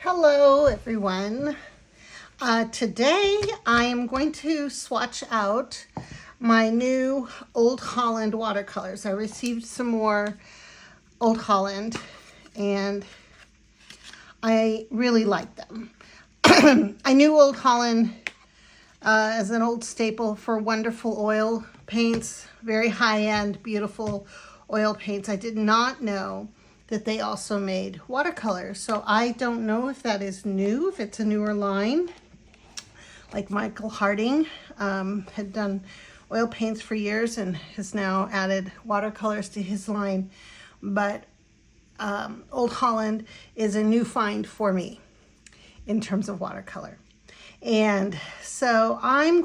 Hello everyone. Today I am going to swatch out my new Old Holland watercolors. I received some more Old Holland and I really like them. I knew Old Holland as an old staple for wonderful oil paints, very high-end, beautiful oil paints. I did not know that they also made watercolors. So I don't know if that is new, if it's a newer line. Like Michael Harding had done oil paints for years and has now added watercolors to his line. But Old Holland is a new find for me in terms of watercolor. And so I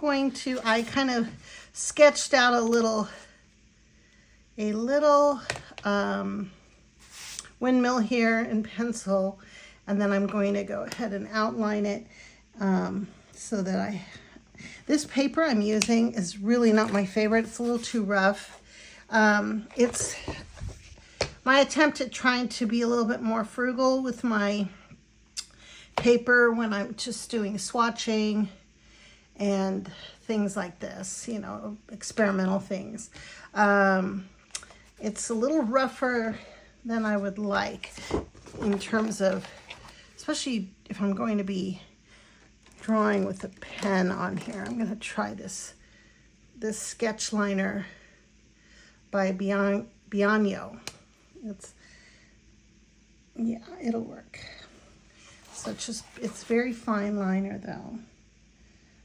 kind of sketched out a little windmill here in pencil, and then I'm going to go ahead and outline it so that this paper I'm using is really not my favorite. It's a little too rough. It's my attempt at trying to be a little bit more frugal with my paper when I'm just doing swatching and things like this, you know, experimental things. It's a little rougher than I would like in terms of, especially if I'm going to be drawing with a pen on here. I'm going to try this sketch liner by Bianio. Yeah, it'll work. So it's very fine liner though.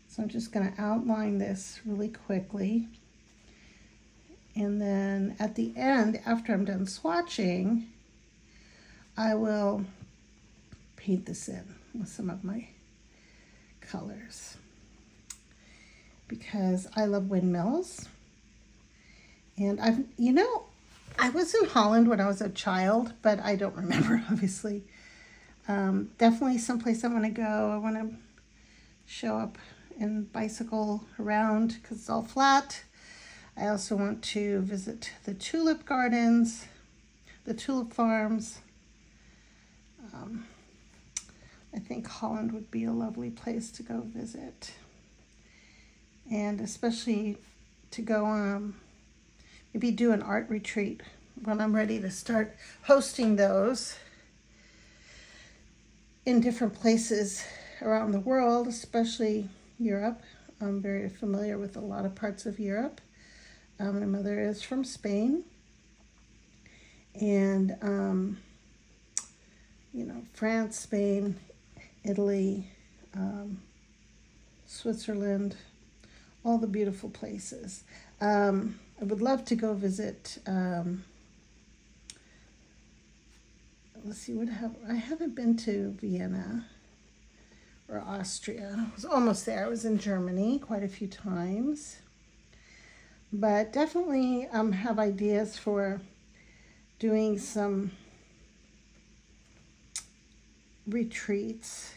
So I'm just going to outline this really quickly. And then at the end, after I'm done swatching, I will paint this in with some of my colors because I love windmills. And I was in Holland when I was a child, but I don't remember, obviously. Definitely someplace I want to go. I want to show up and bicycle around because it's all flat. I also want to visit the tulip gardens, the tulip farms. I think Holland would be a lovely place to go visit. And especially to go maybe do an art retreat when I'm ready to start hosting those in different places around the world, especially Europe. I'm very familiar with a lot of parts of Europe. My mother is from Spain, and France, Spain, Italy, Switzerland, all the beautiful places. I would love to go visit. Let's see, I haven't been to Vienna or Austria. I was almost there. I was in Germany quite a few times. But definitely have ideas for doing some retreats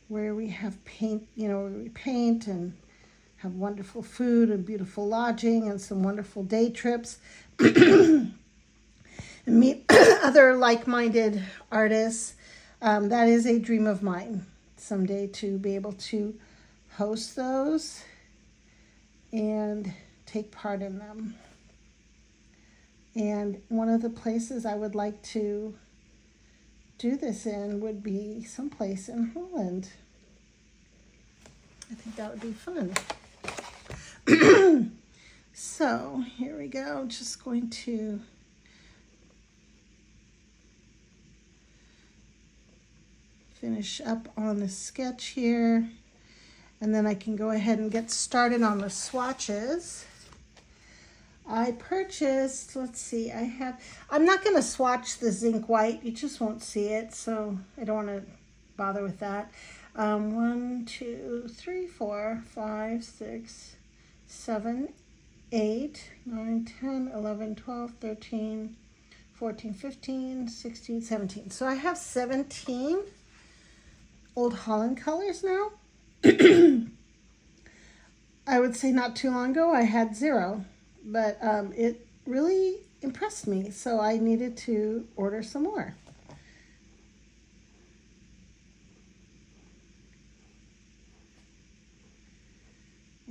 where we have where we paint and have wonderful food and beautiful lodging and some wonderful day trips and meet other like-minded artists. That is a dream of mine someday, to be able to host those and take part in them. And one of the places I would like to do this in would be someplace in Holland. I think that would be fun. So here we go. Just going to finish up on the sketch here. And then I can go ahead and get started on the swatches. I purchased, let's see, I'm not going to swatch the zinc white. You just won't see it, so I don't want to bother with that. 1, 2, 3, 4, 5, 6, 7, 8, 9, 10, 11, 12, 13, 14, 15, 16, 17. So I have 17 Old Holland colors now. I would say not too long ago I had 0, but it really impressed me, so I needed to order some more.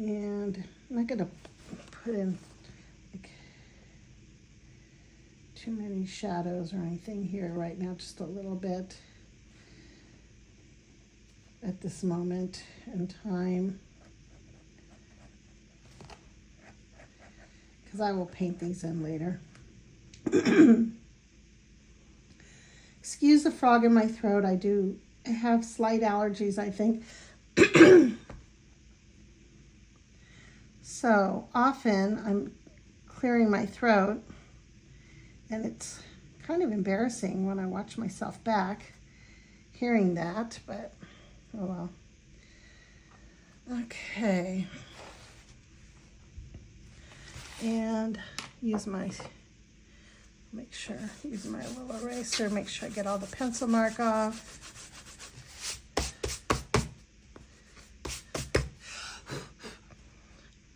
And I'm not gonna put in like too many shadows or anything here right now, just a little bit at this moment in time, because I will paint these in later. Excuse the frog in my throat. I do have slight allergies, I think. So often I'm clearing my throat, and it's kind of embarrassing when I watch myself back hearing that, but oh well. Okay. And use my little eraser, make sure I get all the pencil mark off.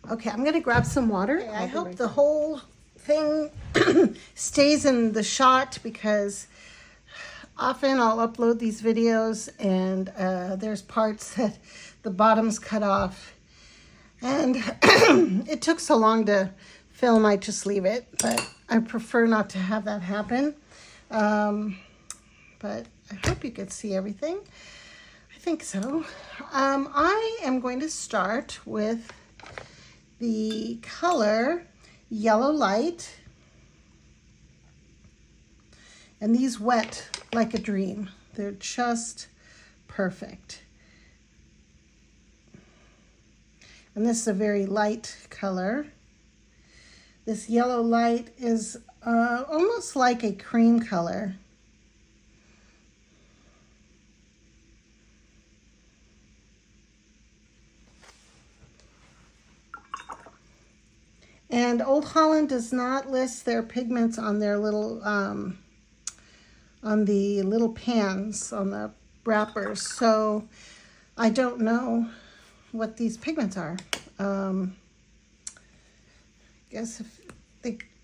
Okay, I'm gonna grab some water. Okay, I hope the whole thing stays in the shot, because often I'll upload these videos and there's parts that the bottom's cut off, and it took so long to film, I just leave it, but I prefer not to have that happen. But I hope you could see everything. I think so. I am going to start with the color Yellow Light, and these wet like a dream. They're just perfect. And this is a very light color. This Yellow Light is almost like a cream color. And Old Holland does not list their pigments on their little, on the little pans, on the wrappers. So I don't know what these pigments are. I guess if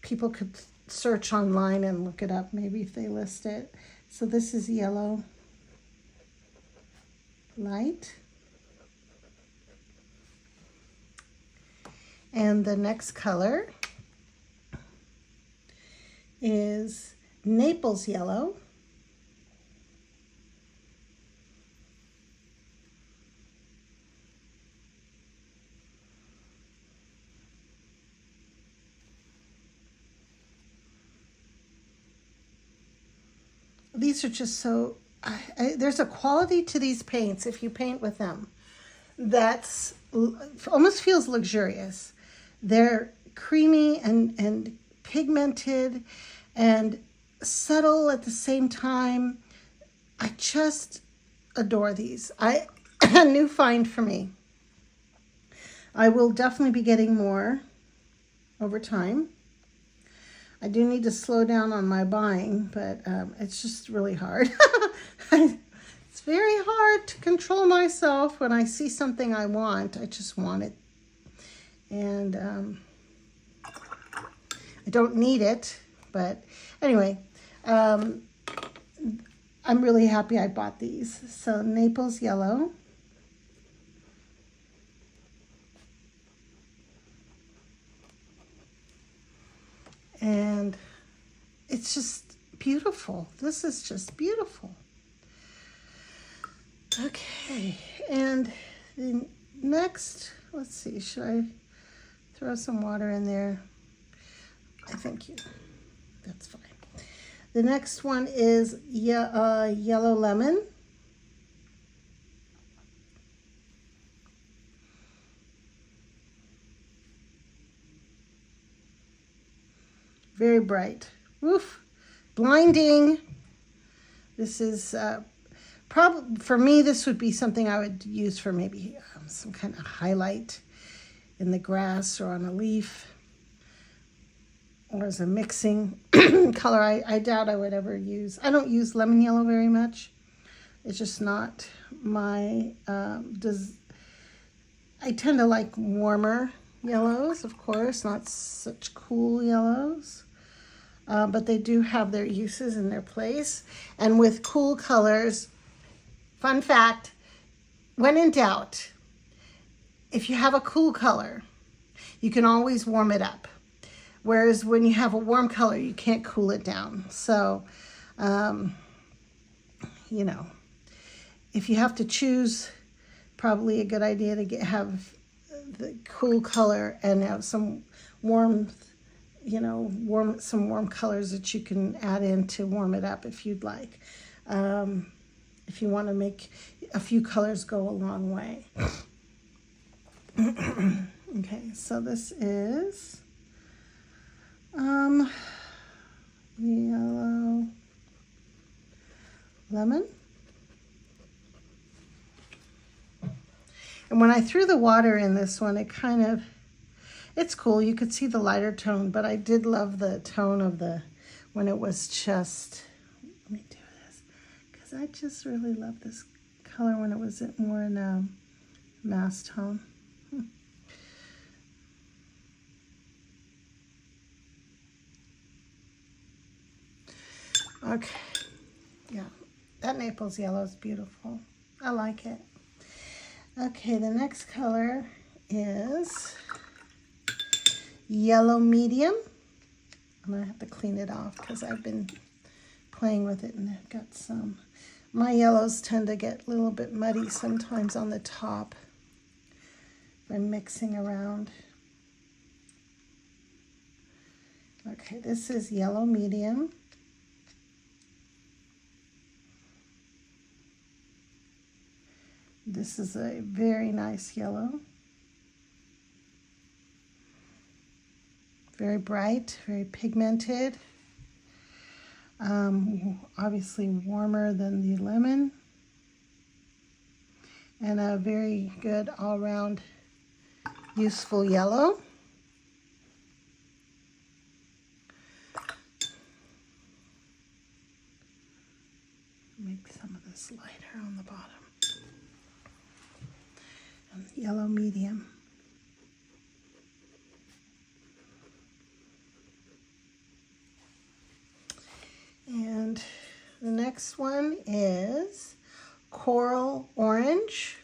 people could search online and look it up, maybe if they list it. So this is Yellow Light. And the next color is Naples Yellow. These are just so, there's a quality to these paints, if you paint with them, that's almost feels luxurious. They're creamy and pigmented and subtle at the same time. I just adore these. A new find for me. I will definitely be getting more over time. I do need to slow down on my buying, but it's just really hard. It's very hard to control myself when I see something I want. I just want it. And I don't need it, but anyway, I'm really happy I bought these. So Naples Yellow. And it's just beautiful. This is just beautiful. Okay, and the next, let's see, should I throw some water in there? I think that's fine. The next one is Yellow Lemon. Very bright. Woof. Blinding. This is probably, for me, this would be something I would use for maybe some kind of highlight in the grass or on a leaf, or as a mixing color. I doubt I would ever use. I don't use lemon yellow very much. It's just not my, I tend to like warmer yellows, of course, not such cool yellows. But they do have their uses and their place. And with cool colors, fun fact, when in doubt, if you have a cool color, you can always warm it up. Whereas when you have a warm color, you can't cool it down. So, you know, if you have to choose, probably a good idea to have the cool color and have some warmth, you know, some warm colors that you can add in to warm it up if you'd like. If you want to make a few colors go a long way. Okay, so this is yellow lemon. And when I threw the water in this one, it's cool. You could see the lighter tone, but I did love the tone of when it was just, let me do this, because I just really love this color when it was more in a mass tone. Okay, yeah, that Naples yellow is beautiful. I like it. Okay, the next color is yellow medium. I'm gonna have to clean it off because I've been playing with it and I've got some. My yellows tend to get a little bit muddy sometimes on the top if I'm mixing around. Okay, this is yellow medium. This is a very nice yellow. Very bright, very pigmented. Obviously warmer than the lemon. And a very good all-round useful yellow. Make some of this lighter on the bottom. And yellow medium. And the next one is coral orange.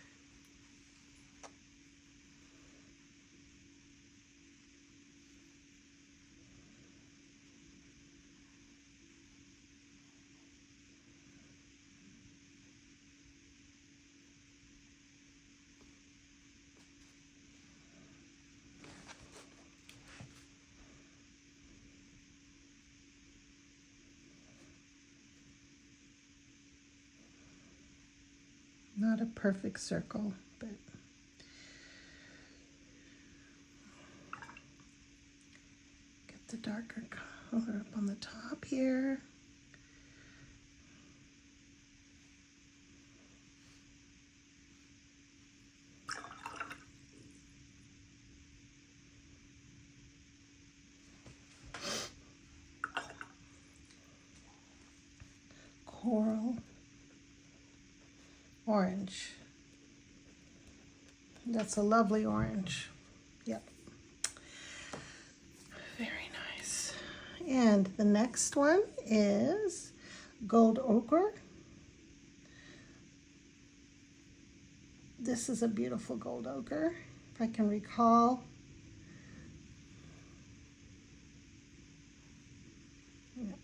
Not a perfect circle, but get the darker color up on the top here. Coral orange. That's a lovely orange. Yep. Very nice. And the next one is gold ochre. This is a beautiful gold ochre, if I can recall. Yep.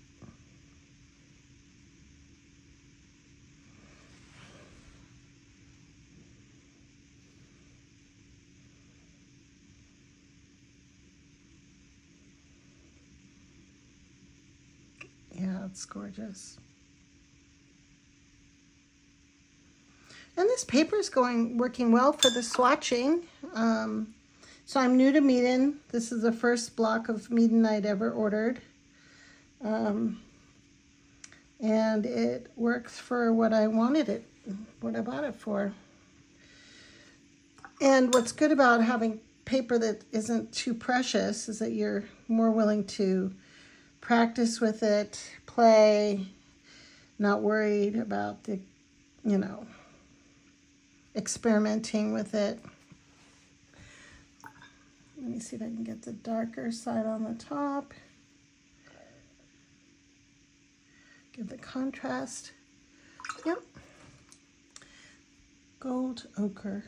Yeah, it's gorgeous. And this paper is working well for the swatching. So I'm new to Meeden. This is the first block of Meeden I'd ever ordered. And it works for what I wanted it, what I bought it for. And what's good about having paper that isn't too precious is that you're more willing to practice with it, play, not worried about the, you know, experimenting with it. Let me see if I can get the darker side on the top. Give the contrast. Yep. Gold ochre.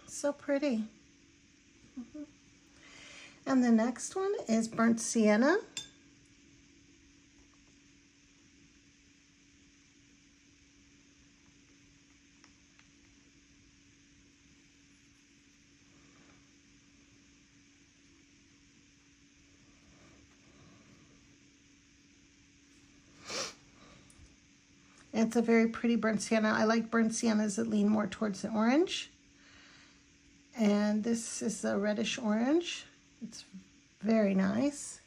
So pretty. And the next one is burnt sienna. It's a very pretty burnt sienna. I like burnt siennas that lean more towards the orange. And this is a reddish orange. It's very nice.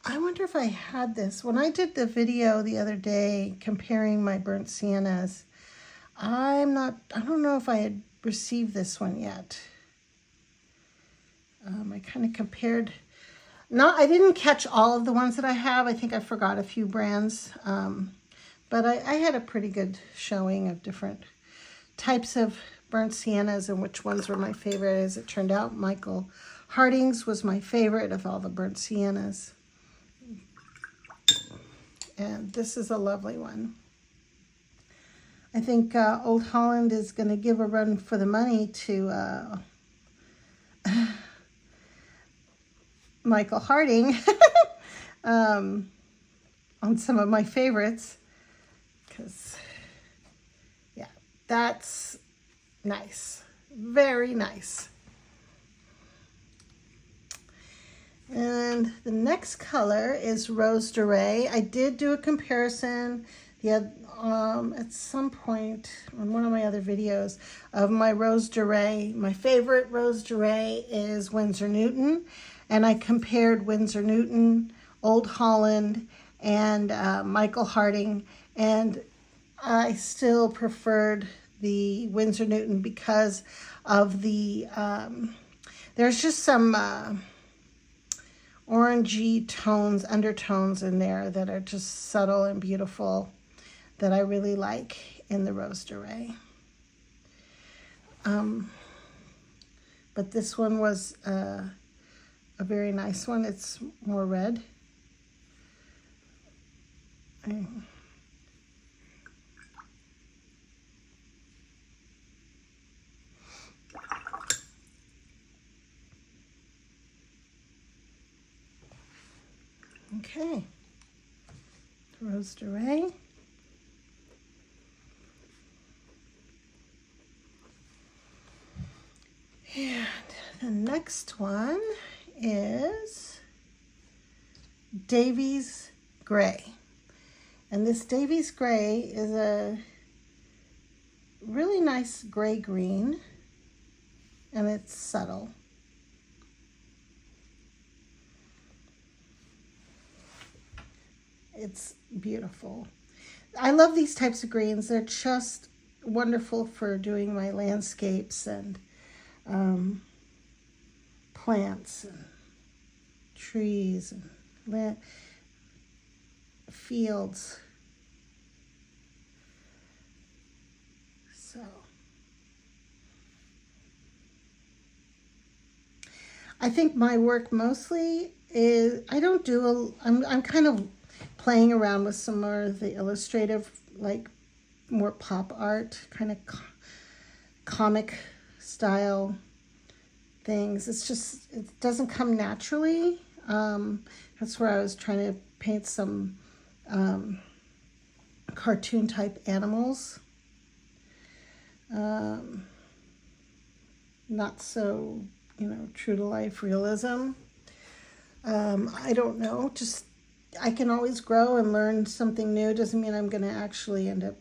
I wonder if I had this. When I did the video the other day comparing my burnt siennas, I don't know if I had received this one yet. I kind of compared, I didn't catch all of the ones that I have. I think I forgot a few brands. But I had a pretty good showing of different types of burnt siennas and which ones were my favorite. As it turned out, Michael Harding's was my favorite of all the burnt siennas. And this is a lovely one. I think Old Holland is going to give a run for the money to Michael Harding on some of my favorites. Because, yeah, that's nice. Very nice. And the next color is Rose Durée. I did do a comparison at some point on one of my other videos of my Rose Durée. My favorite Rose Durée is Winsor Newton. And I compared Winsor Newton, Old Holland, and Michael Harding. And I still preferred the Winsor Newton because of the, there's just some orangey tones, undertones in there that are just subtle and beautiful that I really like in the Rose Durée. But this one was a very nice one. It's more red. Okay, Rose Durée. And the next one is Davies Gray. And this Davies Gray is a really nice gray-green, and it's subtle. It's beautiful. I love these types of greens. They're just wonderful for doing my landscapes and plants and trees and fields. So I think my work mostly is, I'm kind of playing around with some more of the illustrative, like more pop art, kind of comic style things. It's just, it doesn't come naturally. That's where I was trying to paint some cartoon type animals. Not so, true to life realism. I don't know, just I can always grow and learn something new. Doesn't mean I'm going to actually end up,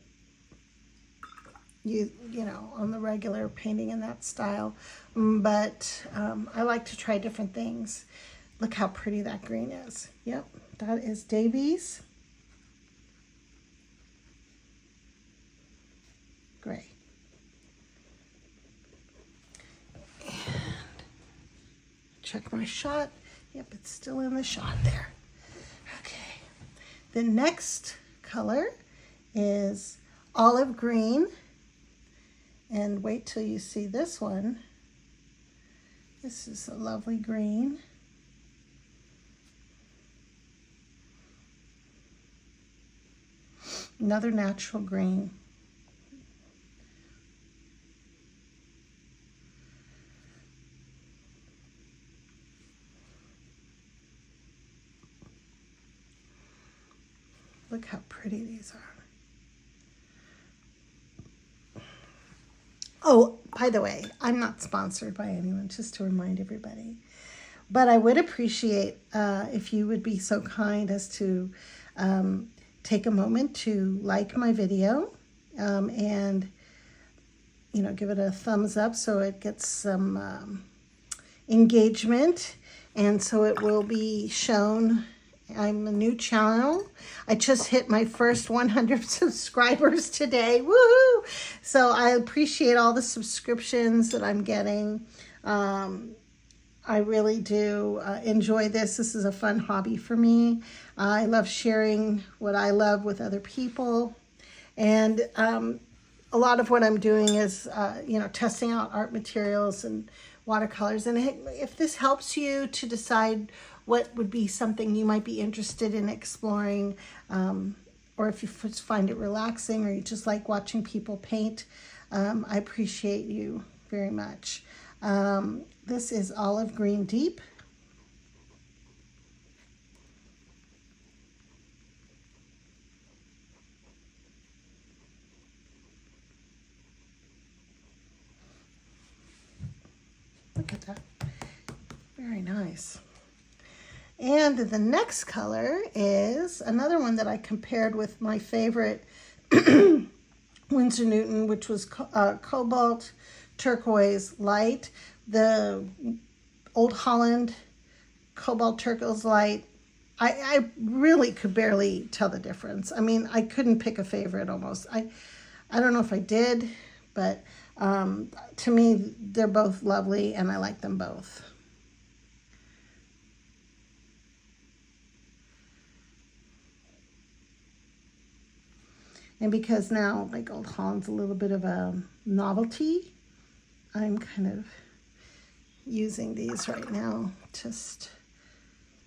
on the regular painting in that style. But I like to try different things. Look how pretty that green is. Yep, that is Davies Gray. And check my shot. Yep, it's still in the shot there. Okay, the next color is olive green, and wait till you see this one. This is a lovely green. Another natural green. Look how pretty these are. Oh, by the way, I'm not sponsored by anyone, just to remind everybody. But I would appreciate if you would be so kind as to take a moment to like my video and, you know, give it a thumbs up so it gets some engagement, and so it will be shown. I'm a new channel. I just hit my first 100 subscribers today. Woohoo! So I appreciate all the subscriptions that I'm getting. I really do enjoy this. This is a fun hobby for me. I love sharing what I love with other people. And a lot of what I'm doing is, you know, testing out art materials and watercolors. And if this helps you to decide what would be something you might be interested in exploring, or if you just find it relaxing or you just like watching people paint, I appreciate you very much. This is Olive Green Deep. Look at that. Very nice. And the next color is another one that I compared with my favorite Winsor Newton, which was Cobalt Turquoise Light. The Old Holland Cobalt Turquoise Light, I really could barely tell the difference. I mean, I couldn't pick a favorite almost. I don't know if I did, but to me, they're both lovely and I like them both. And because now, like, Old Holland's a little bit of a novelty, I'm kind of using these right now just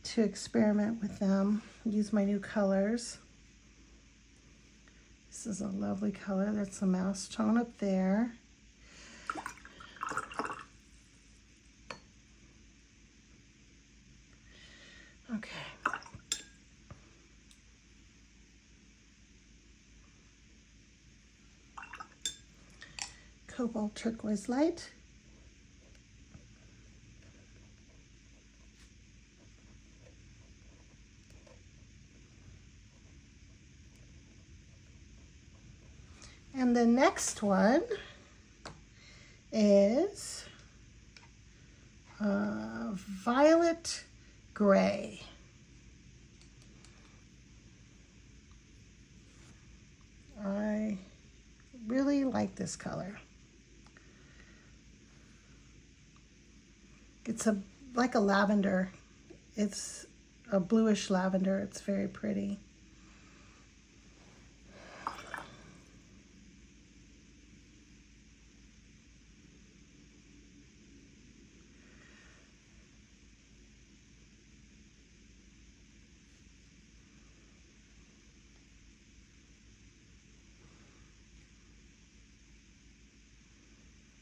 to experiment with them, use my new colors. This is a lovely color. That's a mouse tone up there. Okay. Cobalt Turquoise Light. And the next one is Violet Gray. I really like this color. It's like a lavender. It's a bluish lavender. It's very pretty.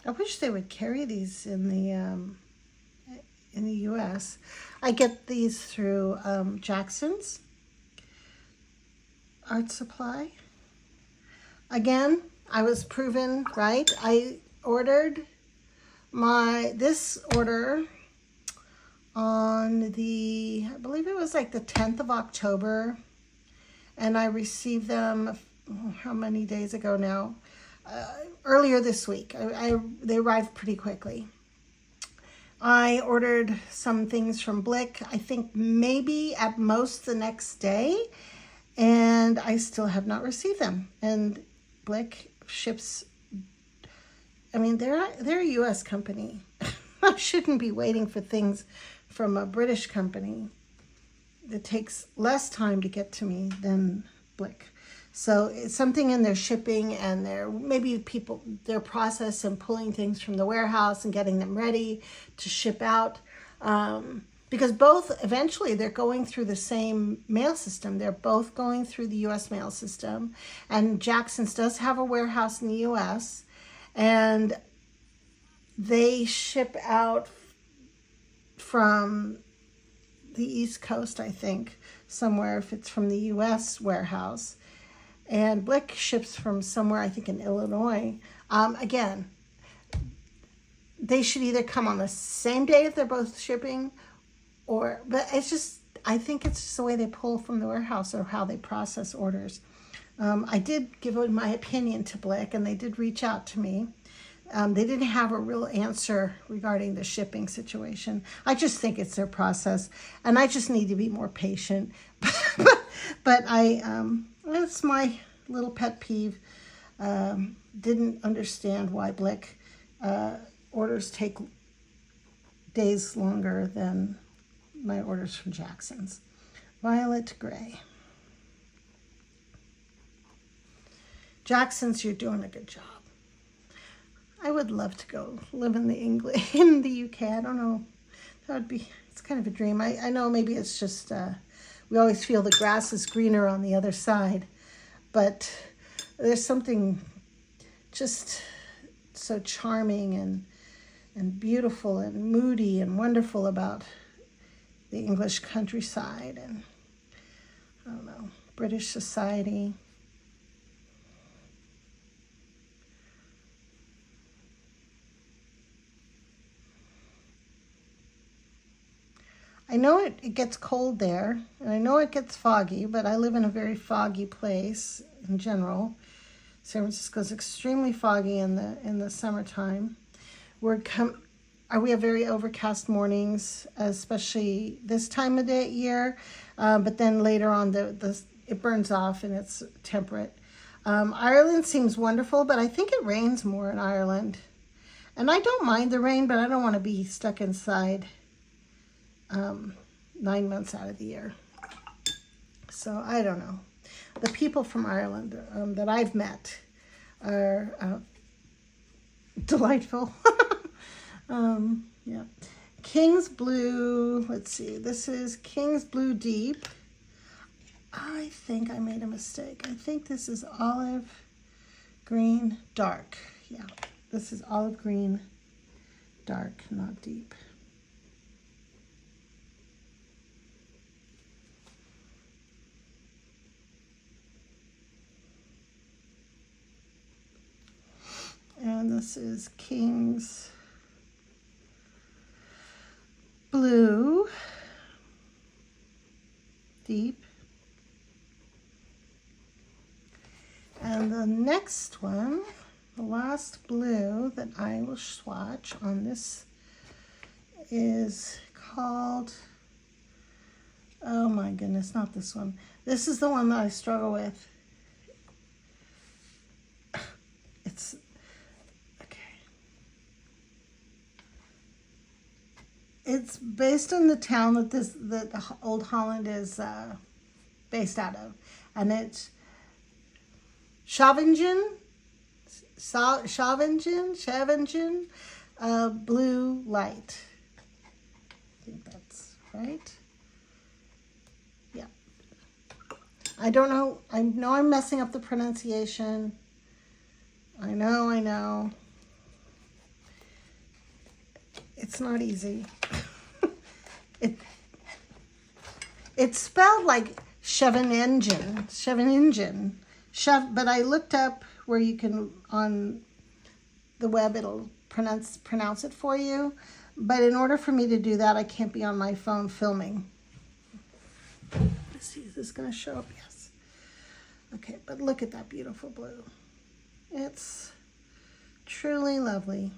I wish they would carry these in the U.S. I get these through Jackson's Art Supply. Again, I was proven right. I ordered this order on I believe it was like the 10th of October, and I received them, how many days ago now? Earlier this week. They arrived pretty quickly. I ordered some things from Blick, I think maybe at most the next day, and I still have not received them. And Blick ships, I mean, they're a U.S. company. I shouldn't be waiting for things from a British company. It takes less time to get to me than Blick. So it's something in their shipping and their process and pulling things from the warehouse and getting them ready to ship out. Because both, eventually, they're going through the same mail system. They're both going through the U.S. mail system. And Jackson's does have a warehouse in the U.S. And they ship out from the East Coast, I think, somewhere, if it's from the U.S. warehouse. And Blick ships from somewhere, I think, in Illinois. Again, they should either come on the same day if they're both shipping, but it's just, I think it's just the way they pull from the warehouse or how they process orders. I did give my opinion to Blick, and they did reach out to me. They didn't have a real answer regarding the shipping situation. I just think it's their process, and I just need to be more patient. But that's my little pet peeve. Didn't understand why Blick orders take days longer than my orders from Jackson's. Violet Gray. Jackson's, you're doing a good job. I would love to go live in the UK. I don't know. That would be, it's kind of a dream. I know maybe it's just, we always feel the grass is greener on the other side, but there's something just so charming and beautiful and moody and wonderful about the English countryside and, I don't know, British society. I know it gets cold there, and I know it gets foggy, but I live in a very foggy place in general. San Francisco's extremely foggy in the summertime. We have very overcast mornings, especially this time of the year, but then later on it burns off and it's temperate. Ireland seems wonderful, but I think it rains more in Ireland. And I don't mind the rain, but I don't want to be stuck inside 9 months out of the year. So I don't know. The people from Ireland that I've met are delightful. Yeah. King's Blue, let's see, this is King's Blue Deep. I think I made a mistake. I think this is Olive Green Dark. Yeah, this is Olive Green Dark, not Deep. And this is King's Blue Deep. And the next one, the last blue that I will swatch on this is called, oh my goodness, not this one. This is the one that I struggle with. It's It's based on the town that Old Holland is based out of, and it's Scheveningen, Blue Light. I think that's right. Yeah. I don't know. I know I'm messing up the pronunciation. I know. It's not easy. It's spelled like Scheveningen, but I looked up where you can, on the web, it'll pronounce it for you. But in order for me to do that, I can't be on my phone filming. Let's see, is this going to show up? Yes. Okay, but look at that beautiful blue. It's truly lovely.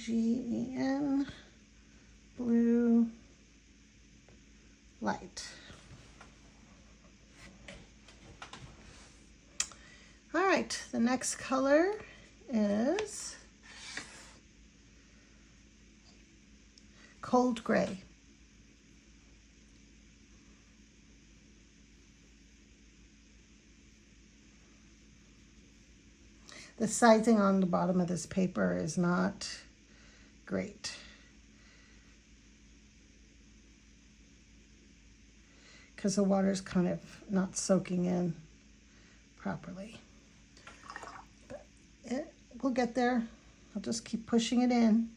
Scheningen, Blue Light. All right, the next color is Cold Gray. The sizing on the bottom of this paper is not great. Because the water's kind of not soaking in properly. But we'll get there. I'll just keep pushing it in.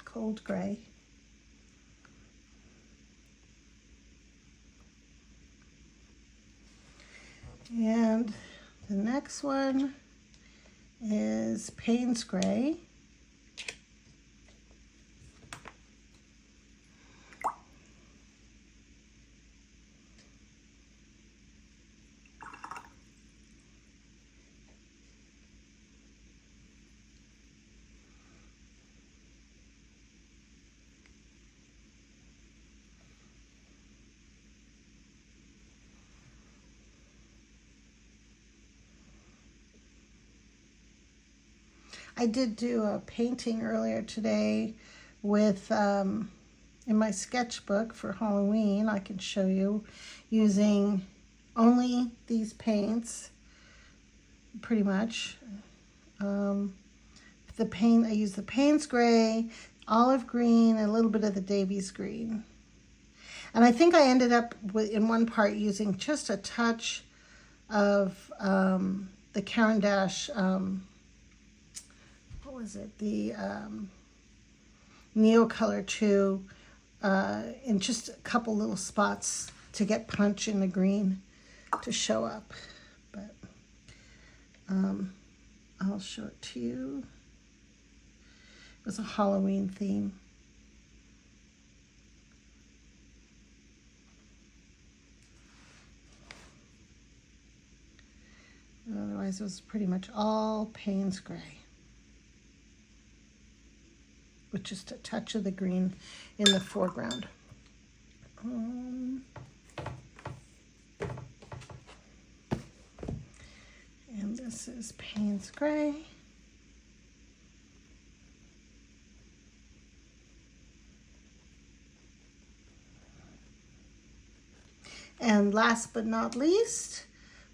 Cold Gray. And the next one is Payne's Gray. I did do a painting earlier today with, in my sketchbook for Halloween, I can show you, using only these paints, pretty much. The paint, I used the Payne's Gray, olive green, and a little bit of the Davies green. And I think I ended up with, in one part, using just a touch of the Caran d'Ache, what was it, the Neocolor 2, in just a couple little spots to get punch in the green to show up. But I'll show it to you. It was a Halloween theme. Otherwise, it was pretty much all Payne's Gray, with just a touch of the green in the foreground. And this is Payne's Gray. And last but not least,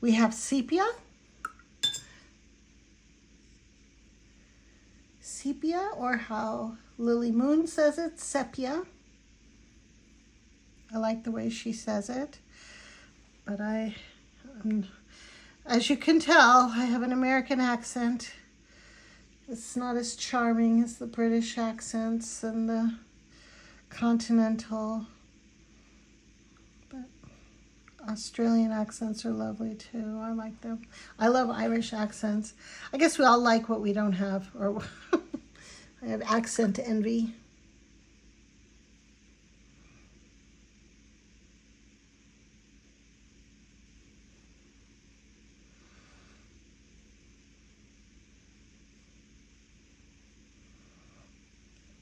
we have Sepia. Sepia, or how Lily Moon says it, sepia. I like the way she says it, but as you can tell, I have an American accent. It's not as charming as the British accents and the continental, but Australian accents are lovely too. I like them. I love Irish accents. I guess we all like what we don't have, or I have accent envy.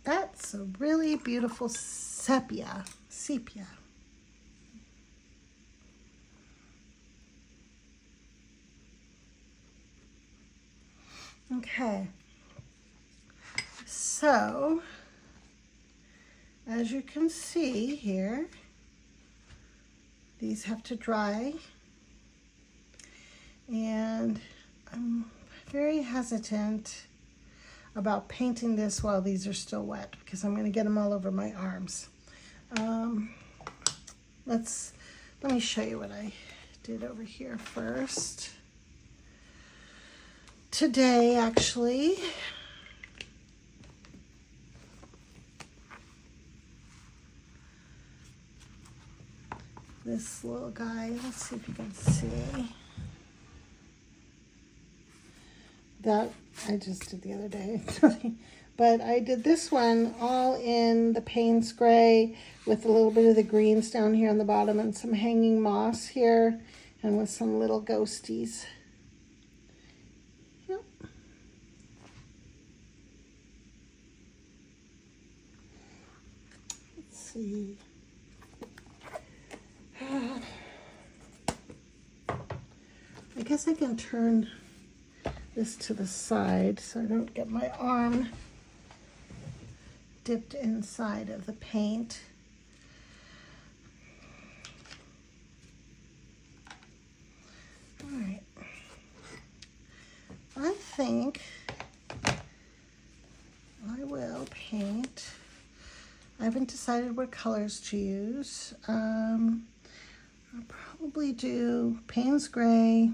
That's a really beautiful sepia. Okay. So, as you can see here, these have to dry, and I'm very hesitant about painting this while these are still wet, because I'm going to get them all over my arms. Let me show you what I did over here first. Today, actually, this little guy, let's see if you can see. That I just did the other day. But I did this one all in the Payne's Gray with a little bit of the greens down here on the bottom and some hanging moss here and with some little ghosties. Yep. Let's see. I guess I can turn this to the side so I don't get my arm dipped inside of the paint. All right. I think I will paint. I haven't decided what colors to use. I'll probably do Payne's Gray,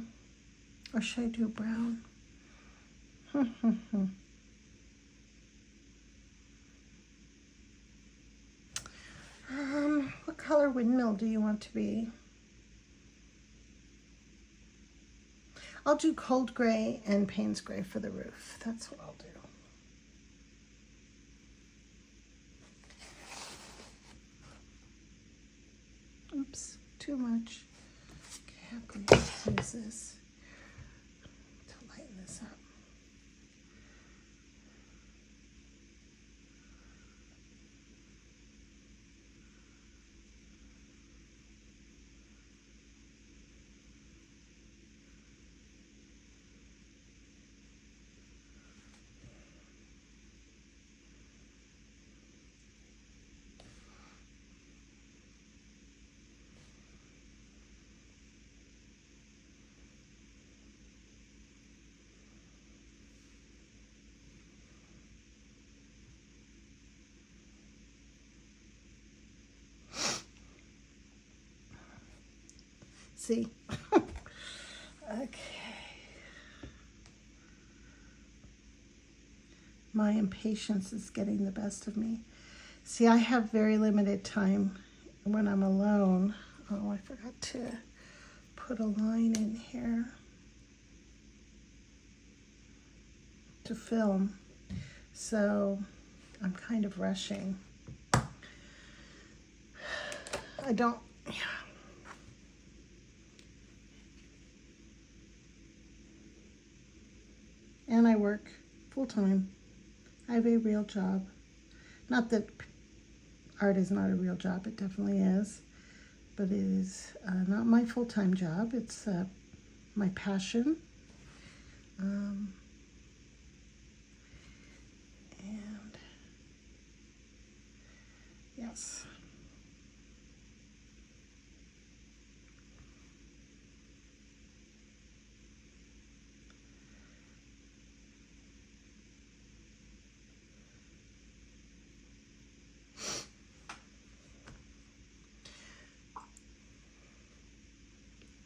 or should I do brown? What color windmill do you want to be? I'll do cold gray and Payne's Gray for the roof. That's what I'll do. Oops, too much. Okay, I'm going to use this to lighten this up. See? Okay. My impatience is getting the best of me. See, I have very limited time when I'm alone. Oh, I forgot to put a line in here to film. So I'm kind of rushing. I don't, yeah. And I work full-time. I have a real job. Not that art is not a real job, it definitely is. But it is not my full-time job, it's my passion. And yes.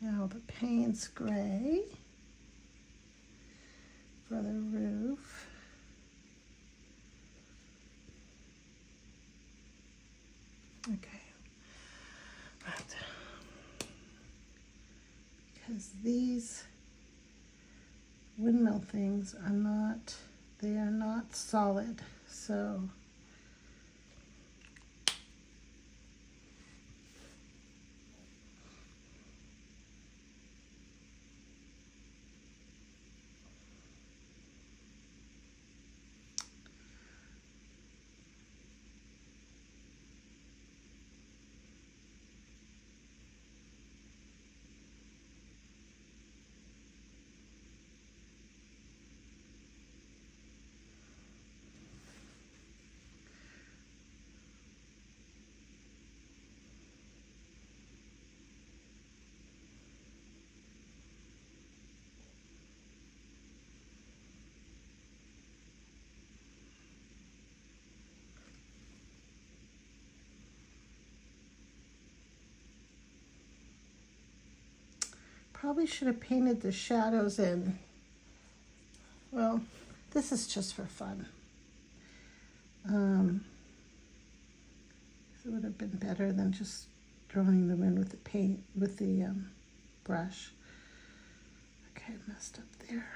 Now the Payne's Gray for the roof. Okay. But because these windmill things are not, they are not solid, so probably should have painted the shadows in. Well, this is just for fun. It would have been better than just drawing them in with the paint, with the brush. Okay, messed up there.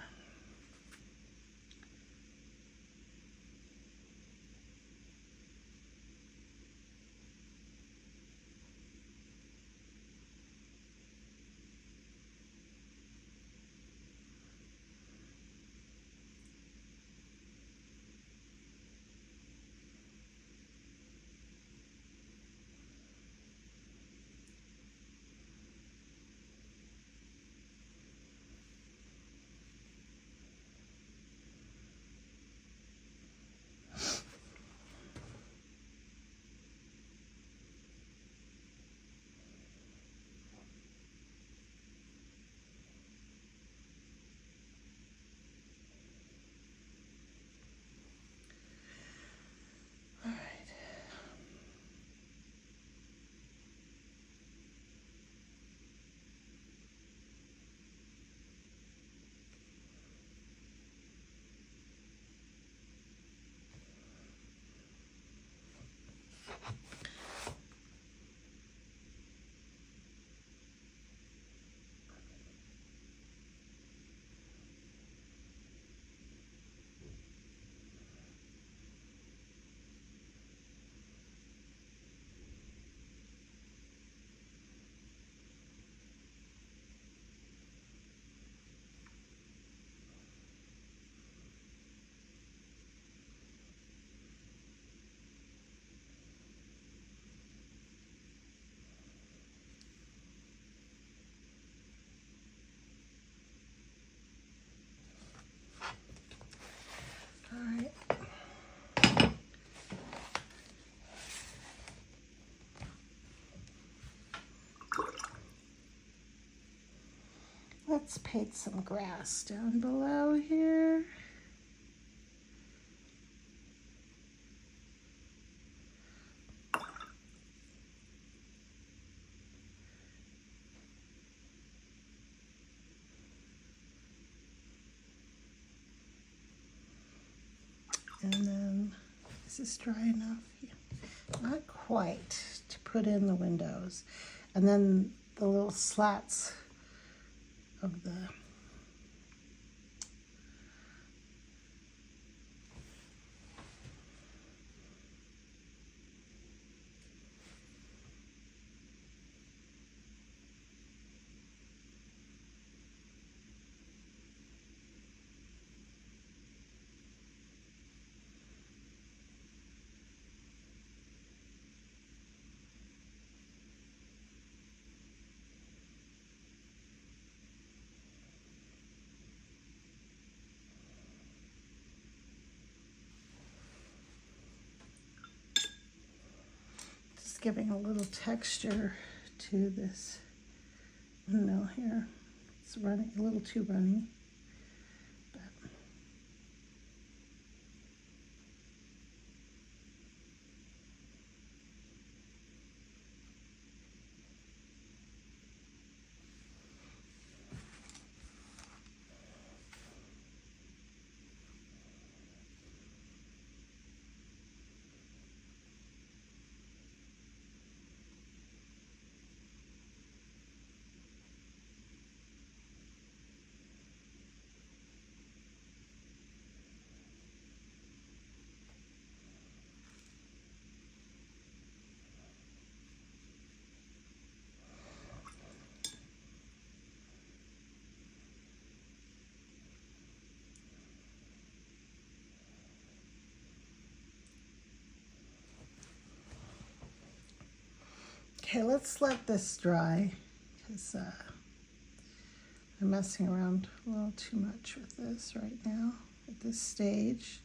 let's paint some grass down below here. And then, is this dry enough? Not quite to put in the windows. And then the little slats of the giving a little texture to this windmill here. It's running a little too runny. But okay, let's let this dry because I'm messing around a little too much with this right now at this stage.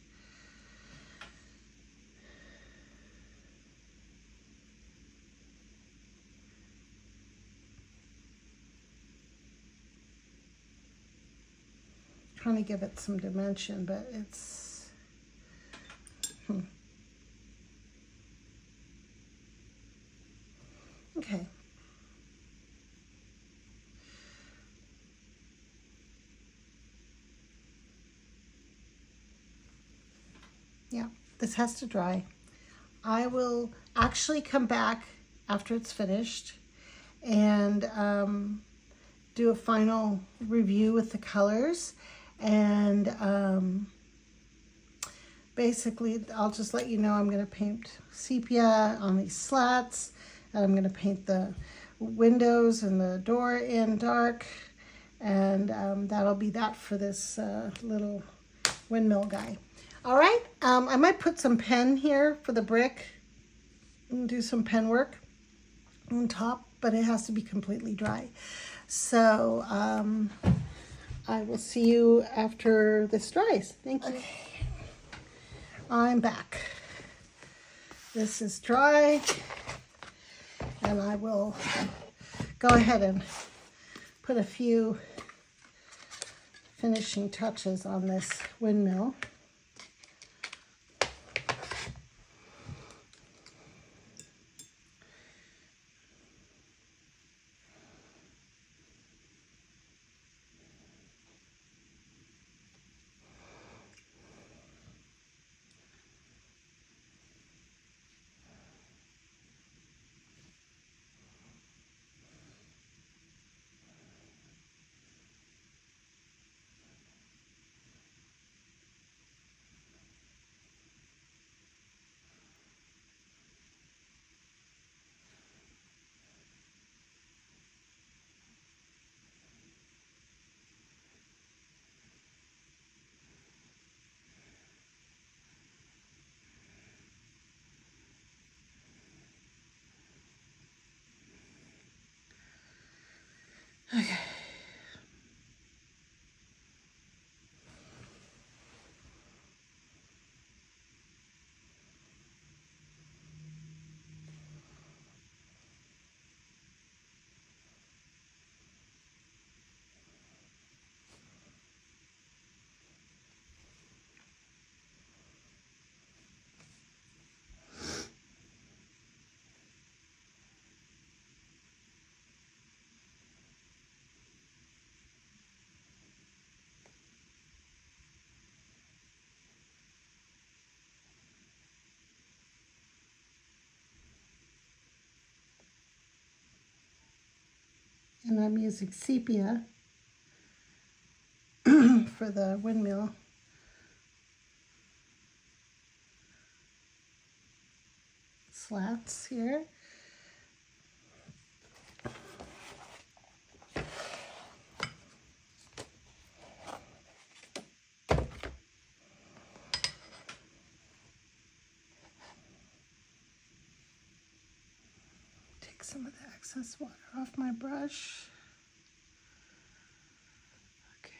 Trying to give it some dimension, but it's okay. Yeah, this has to dry. I will actually come back after it's finished and do a final review with the colors, and basically I'll just let you know I'm going to paint sepia on these slats, and I'm going to paint the windows and the door in dark, and that'll be that for this little windmill guy. All right, I might put some pen here for the brick and do some pen work on top, but it has to be completely dry. So I will see you after this dries. Thank you. Okay. I'm back. This is dry, and I will go ahead and put a few finishing touches on this windmill. And I'm using sepia for the windmill. Slats here. Take some of the excess water off my brush. Okay.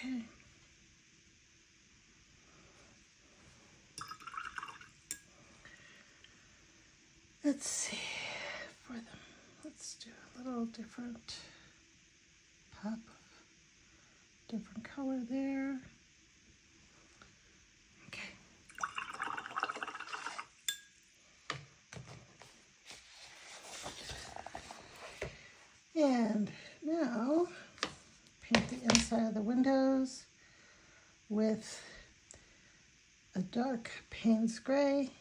Okay. Let's see for them. Let's do a little different pop of different color there. Okay. And now paint the inside of the windows with a dark Payne's gray.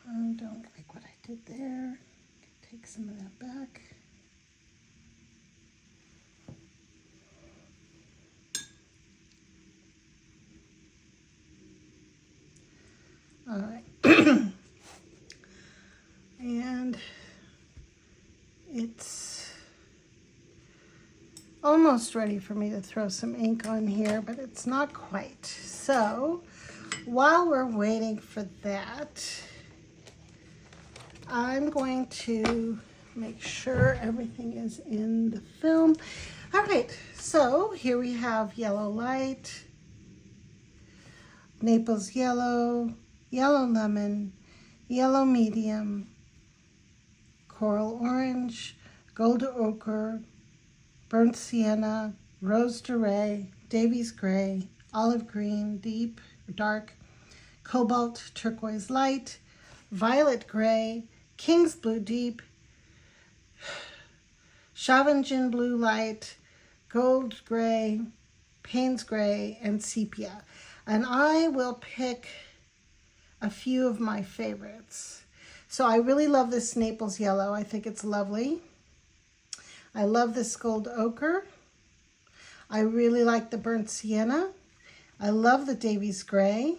I don't like what I did there. Take some of that back. almost ready for me to throw some ink on here, but it's not quite. So while we're waiting for that, I'm going to make sure everything is in the film. All right, so here we have yellow light, Naples yellow, yellow lemon, yellow medium, coral orange, gold ochre, burnt sienna, rose doré, Davies gray, olive green, deep, dark, cobalt, turquoise light, violet gray, king's blue deep, Chavangin blue light, gold gray, Payne's gray, and sepia. And I will pick a few of my favorites. So I really love this Naples yellow. I think it's lovely. I love this gold ochre. I really like the burnt sienna. I love the Davies gray.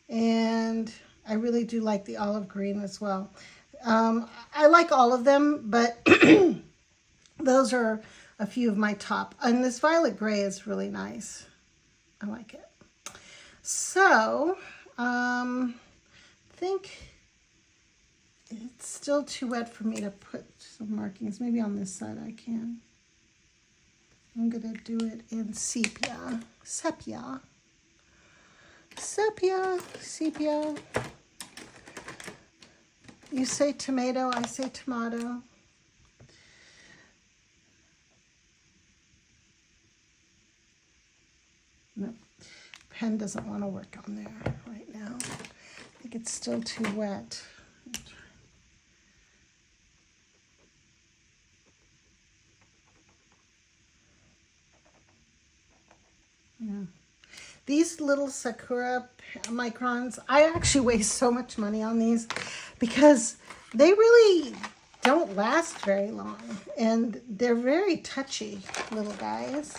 And I really do like the olive green as well. I like all of them, but those are a few of my top. And this violet gray is really nice. I like it. So, I think it's still too wet for me to put some markings. Maybe on this side I can. I'm going to do it in sepia. Sepia. Sepia. Sepia. You say tomato, I say tomato. No, pen doesn't want to work on there right now. I think it's still too wet. Yeah. These little Sakura microns, I actually waste so much money on these because they really don't last very long and they're very touchy little guys.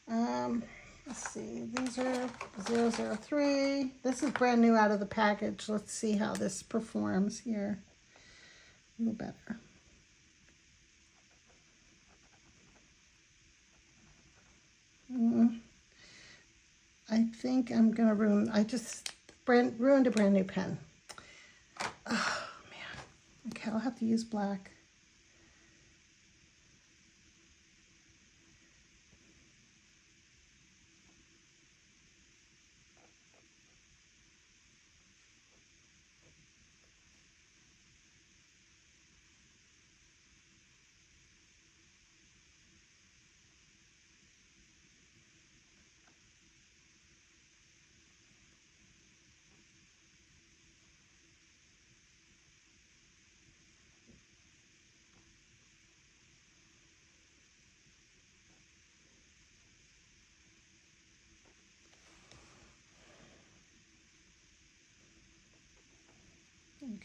Let's see, these are 003. This is brand new out of the package. Let's see how this performs here. A little better. I think I'm gonna ruin, I just ruined a brand new pen. Oh man, okay, I'll have to use black.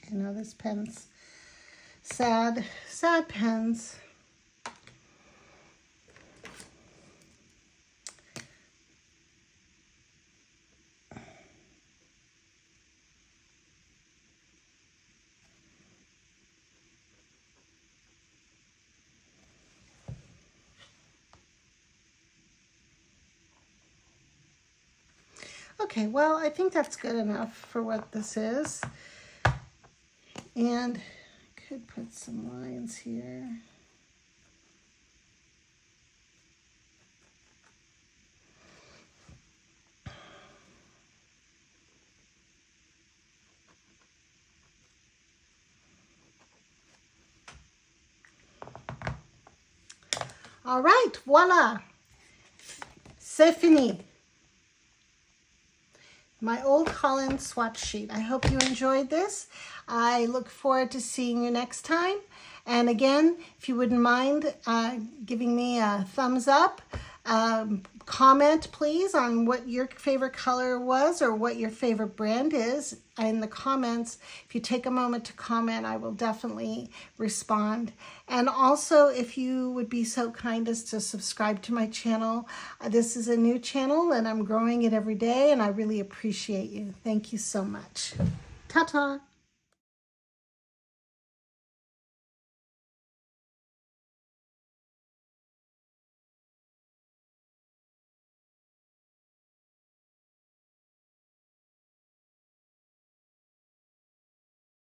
Okay, now this pen's sad, sad pens. Okay, well, I think that's good enough for what this is. And I could put some lines here. All right, voila. C'est fini. My Old Holland swatch sheet. I hope you enjoyed this. I look forward to seeing you next time. And again, if you wouldn't mind giving me a thumbs up, comment please on what your favorite color was or what your favorite brand is in the comments. If you take a moment to comment, I will definitely respond. And also, if you would be so kind as to subscribe to my channel. This is a new channel and I'm growing it every day and I really appreciate you. Thank you so much. Ta-ta.